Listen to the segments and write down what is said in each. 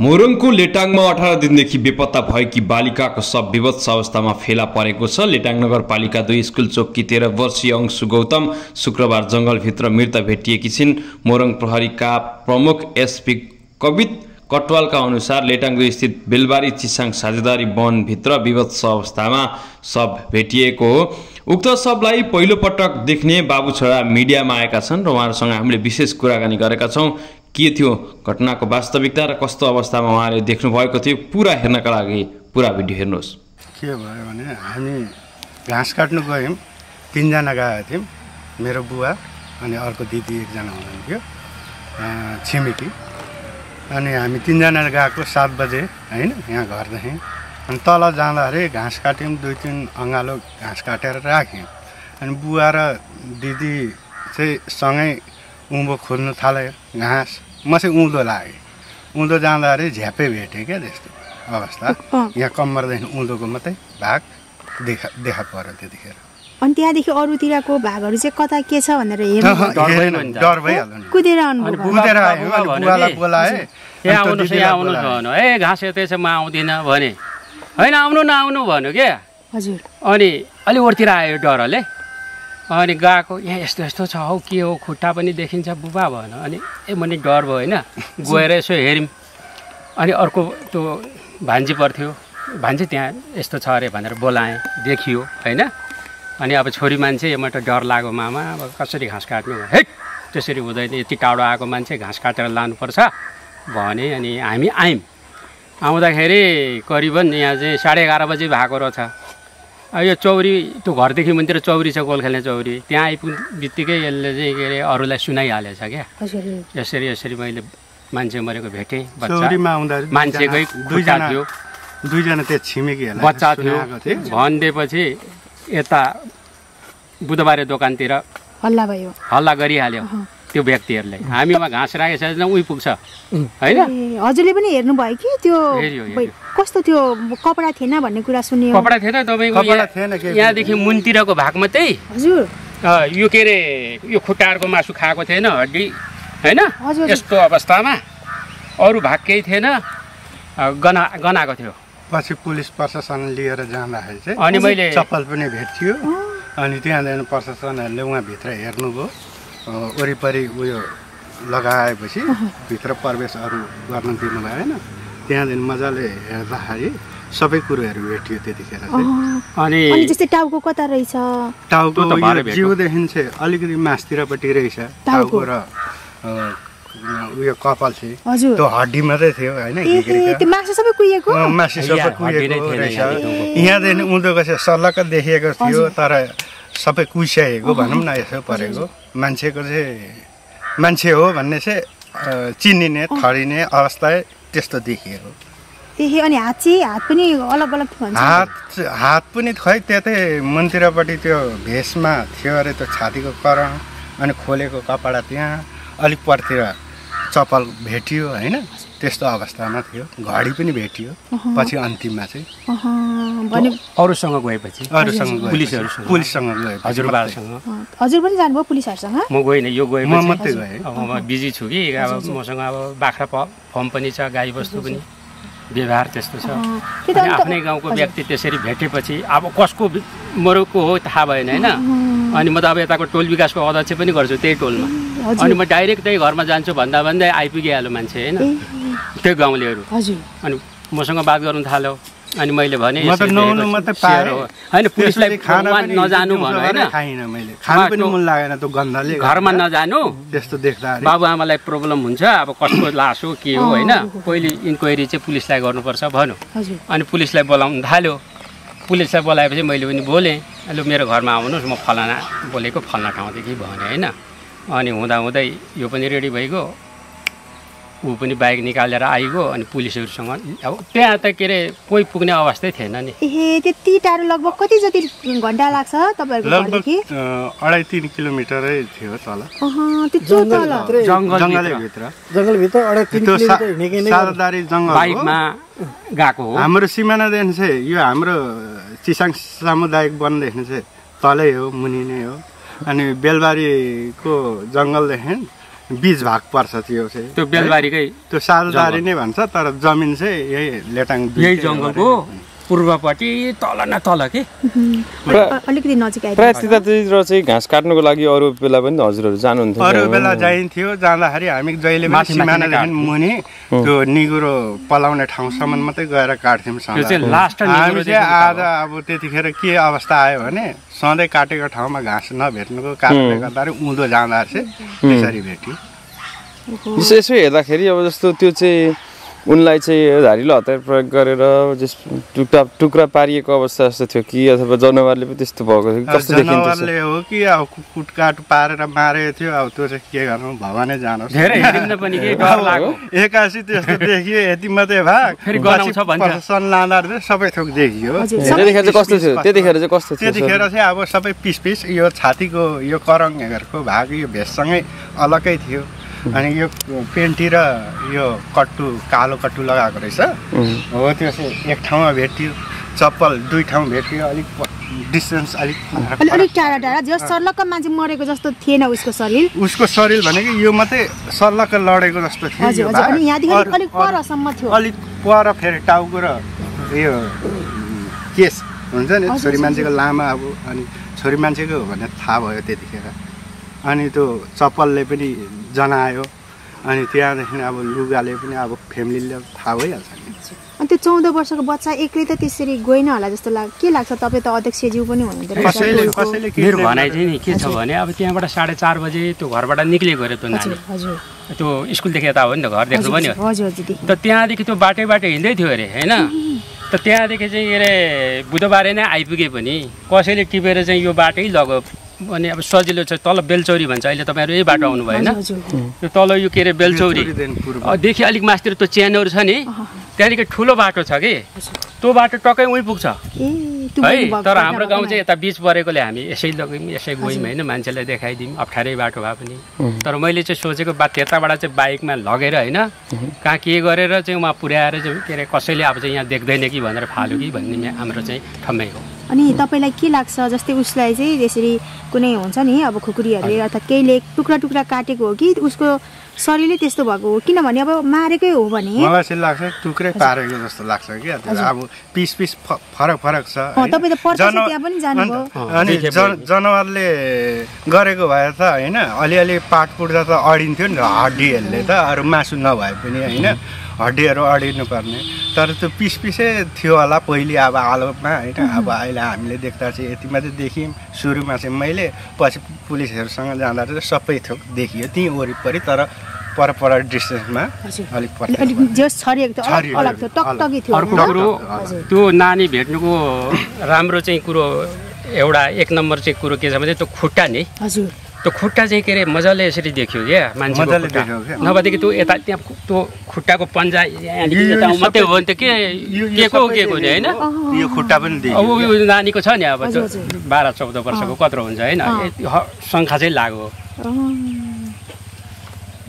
मोरङको लेटाङमा 18 दिनदेखि बेपत्ता भएकी बालिकाको शव विवत्स अवस्थामा फेला परेको छ। लेटाङ नगरपालिका 2 स्कुल चौकी 13 वर्षीय अंशु गौतम शुक्रबार जंगलभित्र मृत भेटिएकी छिन्। मोरङ प्रहरीका प्रमुख एसपी कवित कटवालका अनुसार लेटाङ 2 स्थित बेलबारी चिसाङ साझेदारी वनभित्र विवत्स अवस्थामा शव भेटिएको हो। उक्त शवलाई पहिलो पटक देख्ने बाबु छोरा मिडियामा आएका छन् र उहाँहरूसँग हामीले विशेष कुराकानी गरेका छौँ। के थियो घटनाको वास्तविकता र कस्तो अवस्थामा उहाँले देख्नु भएको थियो, पुरा हेर्नका लागि पुरा भिडियो हेर्नुहोस्। के भयो भने हामी घाँस काट्नु गयौँ, 3 जना गएका थियौँ, मेरो बुवा अनि अर्को दिदी एकजना हुनुहुन्थ्यो छिमेकी। अनि हामी 3 जना गएको 7 बजे हैन यहाँ घरदेखि। अनि तल जाँदाखेरि घाँस काट्यौँ, 2-3 अँगालो घाँस काटेर राख्यौँ। अनि बुवा र दिदी चाहिँ सँगै उँभो खोल्नु थाल्यो घाँस। म चाहिँ उँधो लागेँ। उँधो जाँदाखेरि झ्यापै भेटेँ क्या त्यस्तो अवस्था। यहाँ कम्मरदेखि उँधोको मात्रै भाग देखा पर्यो त्यतिखेर। अनि त्यहाँदेखि अरूतिरको भागहरू चाहिँ कता के छ भनेर हेर्नु डर भइहाल्यो नि। कुदेर आयो अनि बुवालाई बोलाएँ, यहाँ आउनुहोस् यहाँ आउनुहोस् भन्यो। ए घाँस यतै छ म आउँदिनँ भने होइन, आउनु नआउनु भन्यो क्या। हजुर। अनि अलि ओरतिर आयो डरले। अनि गएको यहाँ यस्तो यस्तो छ हौ, के हो खुट्टा पनि देखिन्छ बुबा भन्यो। अनि मैले डर भयो होइन, गएर यसो हेऱ्यौँ। अनि अर्को त्यो भान्जी पर्थ्यो, भान्जी त्यहाँ यस्तो छ अरे भनेर बोलाएँ, देखियो होइन। अनि अब छोरी मान्छे म त डर लाग्यो, मामा अब कसरी घाँस काट्नु, हेट त्यसरी हुँदैन, यति टाढो आएको मान्छे घाँस काटेर लानुपर्छ भने। अनि हामी आयौँ। आउँदाखेरि करिबन यहाँ चाहिँ 11:30 बजी भएको रहेछ। यो चौरी त्यो घरदेखि मन्दिर चौरी छ, गोल खेल्ने चौरी, त्यहाँ आइपुग्ने बित्तिकै यसले चाहिँ के अरे अरूलाई सुनाइहालेछ क्या। यसरी यसरी मैले मान्छे मरेको भेटेँ, मान्छेकै खुट्टा थियो, 2 जना त्यो छिमेकीहरुलाई बच्चा थियो भनिदिएपछि यता बुधबारे दोकानतिर हल्ला गरिहाल्यो त्यो व्यक्तिहरूले। हामीमा घाँस राखेको छ उही पुग्छ होइन। हजुरले पनि हेर्नु भयो कि त्यो कस्तो थियो, कपडा थिएन भन्ने कुरा सुन्यो। कपडा थिएन तपाईँको, यहाँदेखि मुनतिरको भाग मात्रै। हजुर। यो के अरे यो खुट्टाहरूको मासु खाएको थिएन, हड्डी होइन, यस्तो अवस्थामा अरू भाग केही थिएन, गनाएको थियो। पछि पुलिस प्रशासन लिएर जाँदाखेरि चाहिँ अनि मैले चप्पल पनि भेट्थ्यो। अनि त्यहाँदेखि प्रशासनहरूले उहाँभित्र हेर्नुभयो, वरिपरि उयो लगाएपछि भित्र प्रवेशहरू गर्न दिनु भएन। त्यहाँदेखि मजाले हेर्दाखेरि सबै कुरोहरू भेटियो त्यतिखेर चाहिँ। अनि जस्तै टाउको कता रहेछ, टाउको जिउदेखि चाहिँ अलिकति मासतिरपट्टि रहेछ टाउको र उयो कपाल चाहिँ त्यो हड्डी मात्रै थियो होइन, मासु सबै कुहिएको रहेछ। यहाँदेखि उँधोको चाहिँ सल्लक्क देखिएको थियो, तर सबै कुहिसकेको भनौँ न यसो परेको। मान्छेको चाहिँ मान्छे हो भन्ने चाहिँ चिनिने ठरिने अवस्था त्यस्तो देखिएको। अनि हात पनि अलग अलग थियो, हात पनि खै त्यतै मन्दिरपट्टि त्यो भेषमा थियो अरे, त्यो छातीको करण अनि खोलेको कपडा त्यहाँ अलिक परतिर चप्पल भेटियो होइन, त्यस्तो अवस्थामा थियो। घडी पनि भेटियो पछि अन्तिममा चाहिँ। अरूसँग गएपछि पुलिससँग गए, हजुर पनि जानुभयो पुलिसहरूसँग? म गएन, यो गए म मात्रै गएँ। अब म बिजी छु कि, अब मसँग अब बाख्रा फर्म पनि छ, गाई बस्तु पनि, व्यवहार त्यस्तो छ। आफ्नै गाउँको व्यक्ति त्यसरी भेटेपछि अब कसको मरेको हो थाहा भएन होइन। अनि म त अब यताको टोल विकासको अध्यक्ष पनि गर्छु त्यही टोलमा। अनि म डाइरेक्ट त्यही घरमा जान्छु भन्दा भन्दै आइपुगिहाल्यो मान्छे होइन, त्यो गाउँलेहरू। अनि मसँग बात गर्नु थाल्यो। अनि मैले भने होइन पुलिसलाई नजानु भन्नु होइन, घरमा नजानु, त्यस्तो देख्दा बाबुआमालाई प्रब्लम हुन्छ, अब कसको लास हो के हो होइन, पहिले इन्क्वायरी चाहिँ पुलिसलाई गर्नुपर्छ भन्यो। अनि पुलिसलाई बोलाउनु थाल्यो। पुलिसलाई बोलाएपछि मैले पनि बोलेँ, लु मेरो घरमा आउनुहोस्, म फलाना बोलेको फलाना ठाउँदेखि भने होइन। अनि हुँदाहुँदै यो पनि रेडी भइगयो, ऊ पनि बाइक निकालेर आइगयो। अनि पुलिसहरूसँग अब त्यहाँ त के अरे कोही पुग्ने अवस्थै थिएन नि। त्यति टाढो लगभग कति जति घन्टा लाग्छ तपाईँहरूको घरदेखि? 2.5-3 किलोमिटरै थियो तल, जङ्गलभित्र 2.5 सारदारी जङ्गल बाइकमा गएको हो। हाम्रो सिमानादेखि चाहिँ यो हाम्रो चिसाङ सामुदायिक वनदेखि चाहिँ तलै हो, मुनि नै हो। अनि बेलबारीको जङ्गलदेखि बीच भाग पर्छ त्यो चाहिँ त्यो बेलबारीकै त्यो सालबारी नै भन्छ तर जमिन चाहिँ यही लेटाङ यही जङ्गलको पूर्वपट्टि तल न तल के अलिकति नजिक आइदिनु प्राय त्यतातिर चाहिँ घाँस काट्नुको लागि अरू बेला पनि हजुरहरू जानुहुन्थ्यो अरू बेला जाइन्थ्यो जाँदाखेरि हामी जहिले पनि सिमानादेखि मुनि त्यो निगुरो पलाउने ठाउँसम्म मात्रै गएर काट्थ्यौँ हामी चाहिँ आज अब त्यतिखेर के अवस्था आयो भने सधैँ काटेको ठाउँमा घाँस नभेट्नुको कारणले गर्दाखेरि उँधो जाँदाखेरि चाहिँ त्यसरी भेट्यो यसो हेर्दाखेरि अब जस्तो त्यो चाहिँ उनलाई चाहिँ धारिलो हतियार प्रयोग गरेर टुक्रा पारिएको अवस्था जस्तो थियो कि अथवा जनावरले पनि त्यस्तो भएको थियो कस्तो देखिन्थ्यो जनावरले हो कि अब कुटकाट पारेर मारेको थियो अब त्यो चाहिँ के गर्नु भगवानै जानुहोस् एक्कासी त्यस्तो देखियो यति मात्रै भाग सन लाँदा सबै थोक देखियो त्यतिखेर चाहिँ कस्तो थियो त्यतिखेर चाहिँ अब सबै पिस पिस यो छातीको यो करङहरूको भाग यो भेषसँगै अलग्गै थियो अनि यो पेन्टी र यो कट्टु कालो कट्टु लगाएको रहेछ हो त्यो चाहिँ एक ठाउँमा भेटियो चप्पल दुई ठाउँ भेटियो अलिक डिस्टेन्स अलिक टाढा टाढा जो सर्लक्क मान्छे मरेको जस्तो थिएन उसको शरीर भनेको यो मात्रै सर्लक्क लडेको जस्तो थियो अलिक पर फेरि टाउको र यो केस हुन्छ नि छोरी मान्छेको लामा अब अनि छोरी मान्छेको हो भने थाहा भयो त्यतिखेर अनि त्यो चप्पलले पनि जनायो अनि त्यहाँदेखि अब लुगाले पनि अब फ्यामिलीले थाहा भइहाल्छ अनि त्यो 14 वर्षको बच्चा एक्लै त त्यसरी गएन होला जस्तो के लाग्छ तपाईँ त अध्यक्षज्यू पनि हुनुहुन्थ्यो मेरो भनाइ चाहिँ नि के छ भने अब त्यहाँबाट 4:30 बजे त्यो घरबाट निक्लेको अरे त्यो नानी त्यो स्कुलदेखि यता हो नि त घर देख्नु पनि हो त त्यहाँदेखि त्यो बाटै हिँड्दै थियो अरे होइन त त्यहाँदेखि चाहिँ के अरे बुधबारे नै आइपुगे पनि कसैले टिपेर चाहिँ यो बाटै लग्यो अनि अब सजिलो छ तल बेलचौरी भन्छ अहिले तपाईँहरू यही बाटो आउनुभयो होइन त्यो तल यो के अरे बेलचौरीदेखि अलिक मासतिर त्यो च्यानहरू छ नि त्यहाँदेखि ठुलो बाटो छ कि त्यो बाटो टक्कै उहीँ पुग्छ है तर हाम्रो गाउँ चाहिँ यता बिच परेकोले हामी यसै लग्यौँ यसै गयौँ होइन मान्छेलाई देखाइदिउँ अप्ठ्यारै बाटो भए पनि तर मैले चाहिँ सोचेको त्यताबाट चाहिँ बाइकमा लगेर होइन कहाँ के गरेर चाहिँ उहाँ पुर्याएर चाहिँ के अरे कसैले अब चाहिँ यहाँ देख्दैन कि भनेर फाल्यो कि भन्ने हाम्रो चाहिँ ठम्मै हो अनि तपाईँलाई के लाग्छ जस्तै उसलाई चाहिँ त्यसरी कुनै हुन्छ नि अब खुकुरीहरूले अर्थात् केहीले टुक्रा टुक्रा काटेको हो कि उसको शरीरले त्यस्तो भएको हो किनभने अब मारेकै हो भने मलाई चाहिँ लाग्छ टुक्रै पारेको जस्तो लाग्छ कि अब पिस फरक छ तपाईँ त पर्छ त्यहाँ पनि जानुभयो अनि जनावरले गरेको भए त होइन अलिअलि पाट पुट्दा त अडिन्थ्यो नि हड्डीहरूले त अरू मासु नभए पनि होइन हड्डीहरू अडिनु पर्ने तर त्यो पिसै थियो होला पहिले अब आलोमा होइन अब अहिले हामीले देख्दा चाहिँ यति मात्रै देख्यौँ सुरुमा चाहिँ मैले पछि पुलिसहरूसँग जाँदा चाहिँ सबै थोक देखियो त्यहीँ वरिपरि तर पर डिस्टेन्समा अलिक अर्को कुरो त्यो नानी भेट्नुको राम्रो चाहिँ कुरो एउटा 1 नम्बर चाहिँ कुरो के छ भने त्यो खुट्टा नि त्यो खुट्टा चाहिँ के अरे मजाले यसरी देखियो क्या मान्छेको नभएदेखि त्यो यता त्यहाँ त्यो खुट्टाको पन्जा यहाँदेखि मात्रै हो नि त के को नि होइन यो खुट्टा पनि अब यो नानीको छ नि अब 12-14 वर्षको कत्रो हुन्छ होइन शङ्खा चाहिँ लाग्यो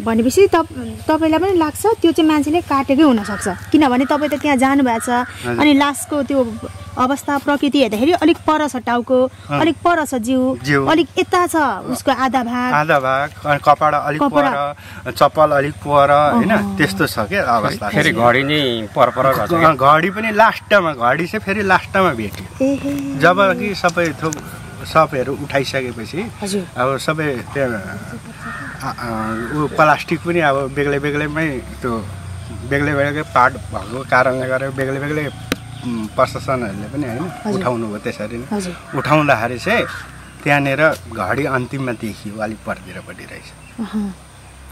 भनेपछि तपाईँलाई पनि लाग्छ त्यो चाहिँ मान्छेले काटेकै हुनसक्छ किनभने तपाईँ त त्यहाँ जानुभएको छ अनि लासको त्यो अवस्था प्रकृति हेर्दाखेरि अलिक पर छ टाउको अलिक पर छ जिउ अलिक यता छ उसको आधा भाग कपडा अलिक पर चप्पल अलिक पर होइन त्यस्तो छ के अवस्था फेरि घडी नै पर घडी पनि लास्टमा घडी चाहिँ फेरि लास्टमा भेट्यो जब कि सबै थोक सबहरू उठाइसकेपछि अब सबै ऊ प्लास्टिक पनि अब बेग्लै त्यो बेग्लै पार्ट भएको कारणले गर्दा बेग्लै प्रशासनहरूले पनि होइन उठाउनु भयो त्यसरी नै उठाउँदाखेरि चाहिँ त्यहाँनिर घडी अन्तिममा देखियो अलिक पर्तिरपट्टि रहेछ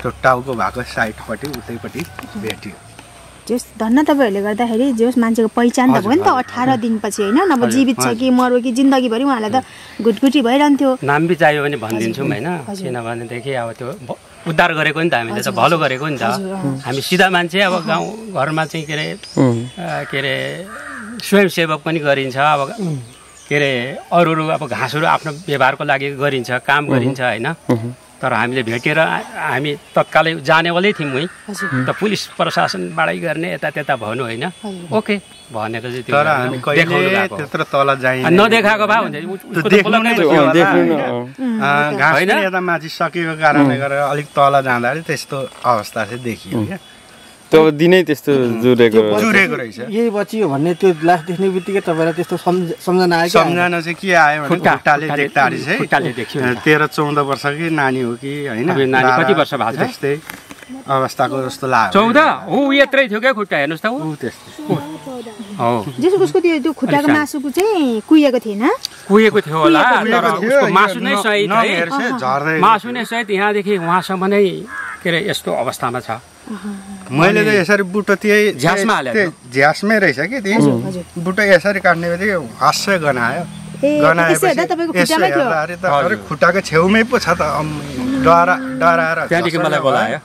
त्यो टाउको भएको साइडपट्टि उतैपट्टि भेट्यो जस धन्न तपाईँहरूले गर्दाखेरि जस मान्छेको पहिचान त भयो नि त 18 दिनपछि होइन नभए जीवित छ कि मर्यो कि जिन्दगीभरि उहाँलाई त घुटघुटी भइरहन्थ्यो नाम बि चाहियो भने भनिदिन्छौँ होइन किनभनेदेखि अब त्यो उद्धार गरेको नि त हामीले त भलो गरेको नि त हामी सिधा मान्छे अब गाउँ घरमा चाहिँ के अरे स्वयंसेवक पनि गरिन्छ अब के अरे अरू अब घाँसहरू आफ्नो व्यवहारको लागि गरिन्छ काम गरिन्छ होइन तर हामीले भेटेर हामी तत्कालै जानेवालै थियौँ है त पुलिस प्रशासनबाटै गर्ने यता त्यता भन्नु होइन ओके भनेर चाहिँ त्यो तर हामी कहिले त्यत्रो तल जाइन्छ नदेखाएको भए हुन्छ घाँस पनि यता माथि सकेको कारणले गर्दा अलिक तल जाँदाखेरि त्यस्तो अवस्था चाहिँ देखियो क्या त्यो दिनै त्यस्तो जुरेको रहेछ यही बचियो भन्ने त्यो लास देख्ने बित्तिकै तपाईँलाई त्यस्तो सम्झना आयो सम्झना चाहिँ के आयो भने खुट्टाले देख्दाखेरि चाहिँ 13-14 वर्षकै नानी हो कि होइन नानी कति वर्ष भएको छ त्यस्तै अवस्थाको जस्तो लाग्यो 14 ऊ यत्रै थियो क्या खुट्टा हेर्नुहोस् त ऊ त्यस्तो हो जस्तो उसको त्यो खुट्टाको मासुको चाहिँ कुहिएको थिएन कुहिएको थियो होला तर उसको मासु नै सहित है मासु नै सहित यहाँदेखि वहाँसम्म नै के अरे यस्तो अवस्थामा छ मैले त यसरी बुटो त्यही झ्यासमा हालेको झ्यासमै रहेछ कि त्यही बुटो यसरी काट्ने बित्तिकै हास्य गनायो गनाएपछि खुट्टाको छेउमै पो छ त डराएर त्यहाँदेखि मलाई बोलायो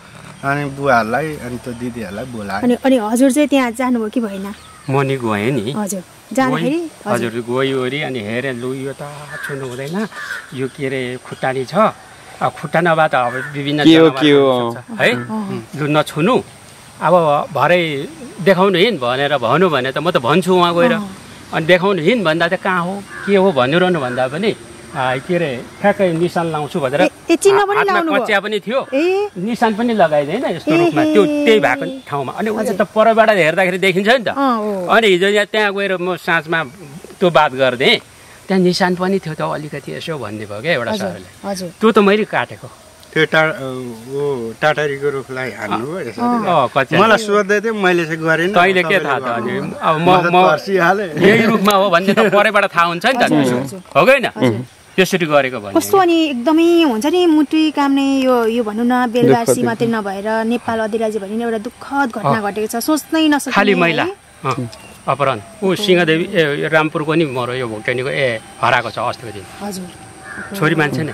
अनि बुवाहरूलाई अनि त्यो दिदीहरूलाई बोलायो अनि हजुर चाहिँ त्यहाँ जानुभयो कि भएन म नि गएँ नि हजुर जाँदाखेरि हजुर गयोरी अनि हेरेँ लु यो त छुनु हुँदैन यो के अरे खुट्टा नि छ खुट्टा नभए त अब विभिन्न है लु नछुनु अब भरे देखाउनु हिँड भनेर भन्नु भने त म त भन्छु उहाँ गएर अनि देखाउनु हिँड भन्दा चाहिँ कहाँ हो के हो भनिरहनु भन्दा पनि के अरे ठ्याक्कै निशान लाउँछु भनेर कच्चिया पनि थियो निशान पनि लगाइदिएन यस्तो रूपमा त्यो त्यही भएको ठाउँमा अनि उहाँ त परबाट हेर्दाखेरि देखिन्छ नि त अनि हिजो यहाँ त्यहाँ गएर म साँझमा त्यो बात गरिदिएँ त्यहाँ निशान पनि थियो त अलिकति यसो भन्ने भयो क्या एउटा सरले त्यो त मैले काटेको त्यो टाटारीको रुखलाई हान्नु मलाई सोध्दै थियो मैले चाहिँ गरेन तैँले के थाहा त अनि अब म यही रुखमा हो भन्ने त परैबाट थाहा हुन्छ नि त हो कि होइन त्यसरी गरेको भन्ने कस्तो अनि एकदमै हुन्छ नि मुटुई काम्ने यो भनौँ न बेलवासी मात्रै नभएर नेपाल अधिराज्य भरि नै एउटा दुःखद घटना घटेको छ सोच्नै नसक्ने खाली महिला अपराध ऊ सिंहदेवी रामपुरको नि मरो यो भुक्टेनीको हराएको छ अस्तिको दिन हजुर छोरी मान्छे नै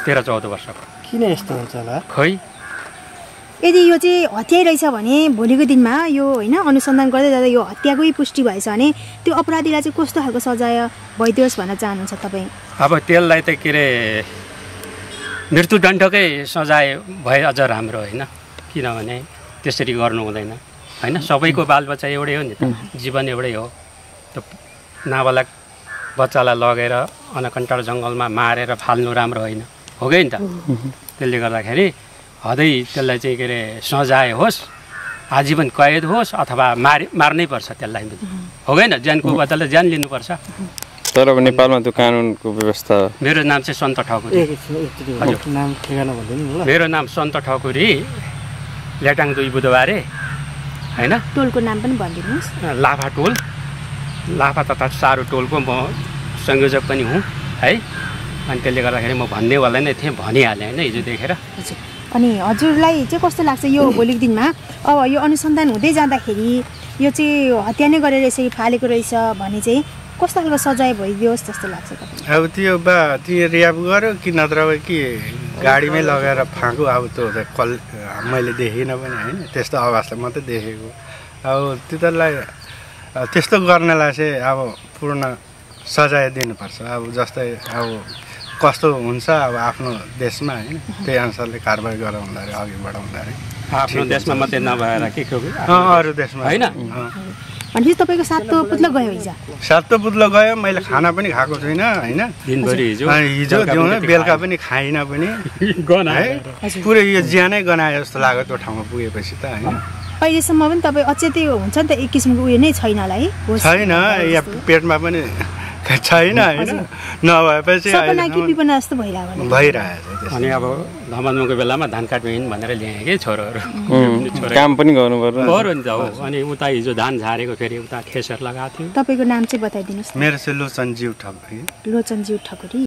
13-14 वर्षको किन यस्तो हुन्छ होला खै यदि यो चाहिँ हत्या रहेछ भने भोलिको दिनमा यो होइन अनुसन्धान गर्दै जाँदा यो हत्याकै पुष्टि भएछ भने त्यो अपराधीलाई चाहिँ कस्तो खालको सजाय भइदियोस् भन्न चाहनुहुन्छ तपाईँ अब त्यसलाई त के अरे मृत्युदण्डकै सजाय भए अझ राम्रो होइन किनभने त्यसरी गर्नु हुँदैन होइन सबैको बालबच्चा एउटै हो नि त जीवन एउटै हो त नाबालक बच्चालाई लगेर अनकन्टार जङ्गलमा मारेर फाल्नु राम्रो होइन हो कि नि त त्यसले गर्दाखेरि हदै त्यसलाई चाहिँ के अरे सजाय होस् आजीवन कैद होस् अथवा मार्नै पर्छ त्यसलाई हो कि न ज्यानको बदला ज्यान लिनुपर्छ तर अब नेपालमा त्यो कानुनको व्यवस्था मेरो नाम चाहिँ सन्त ठकुरी मेरो नाम सन्त ठकुरी लेटाङ 2 बुधबारे होइन टोलको नाम पनि भनिदिनुहोस् लाभा टोल लाभा तथा सारू टोलको म संयोजक पनि हुँ है अनि त्यसले गर्दाखेरि म भन्नेवाला नै थिएँ भनिहालेँ होइन हिजो देखेर अनि हजुरलाई चाहिँ कस्तो लाग्छ यो भोलिको दिनमा अब यो अनुसन्धान हुँदै जाँदाखेरि यो चाहिँ हत्या नै गरेर यसरी फालेको रहेछ भने चाहिँ कस्तो खालको सजाय भइदियोस् जस्तो लाग्छ अब त्यो त्यो रियाब गर्यो कि नत्र कि गाडीमै लगाएर फाँको अब त्यो मैले देखिनँ पनि होइन त्यस्तो अवस्था मात्रै देखेको अब तिनीहरूलाई त्यस्तो गर्नलाई चाहिँ अब पूर्ण सजाय दिनुपर्छ अब जस्तै अब कस्तो हुन्छ अब आफ्नो देशमा होइन त्यही अनुसारले कारबाही गराउँदाखेरि अघि बढाउँदाखेरि आफ्नो देशमा मात्रै नभएर के अरू देशमा होइन भनेपछि तपाईँको 7 पुत्लो गयो हिजो 7 पुत्लो गयो मैले खाना पनि खाएको छुइनँ होइन दिनभरि हिजो दिउँ बेलुका पनि खाइनँ पनि है पुरै यो ज्यानै गनायो जस्तो लाग्यो त्यो ठाउँमा पुगेपछि त होइन अहिलेसम्म पनि तपाईँ अचेतै हुन्छ नि त एक किसिमको उयो नै छैन होला है छैन यहाँ पेटमा पनि छैन होइन नभएपछि भइरहेछ अनि अब धमाधमको बेलामा धान काट्नु हिँड भनेर ल्याएँ कि छोराहरू काम पनि गर्नु पर्यो नि त हो अनि उता हिजो धान झारेको फेरि उता खेसर लगाएको थियो तपाईँको नाम चाहिँ बताइदिनुहोस् मेरो चाहिँ लोचनज्यू ठकुरी लोचनज्यू ठकुरी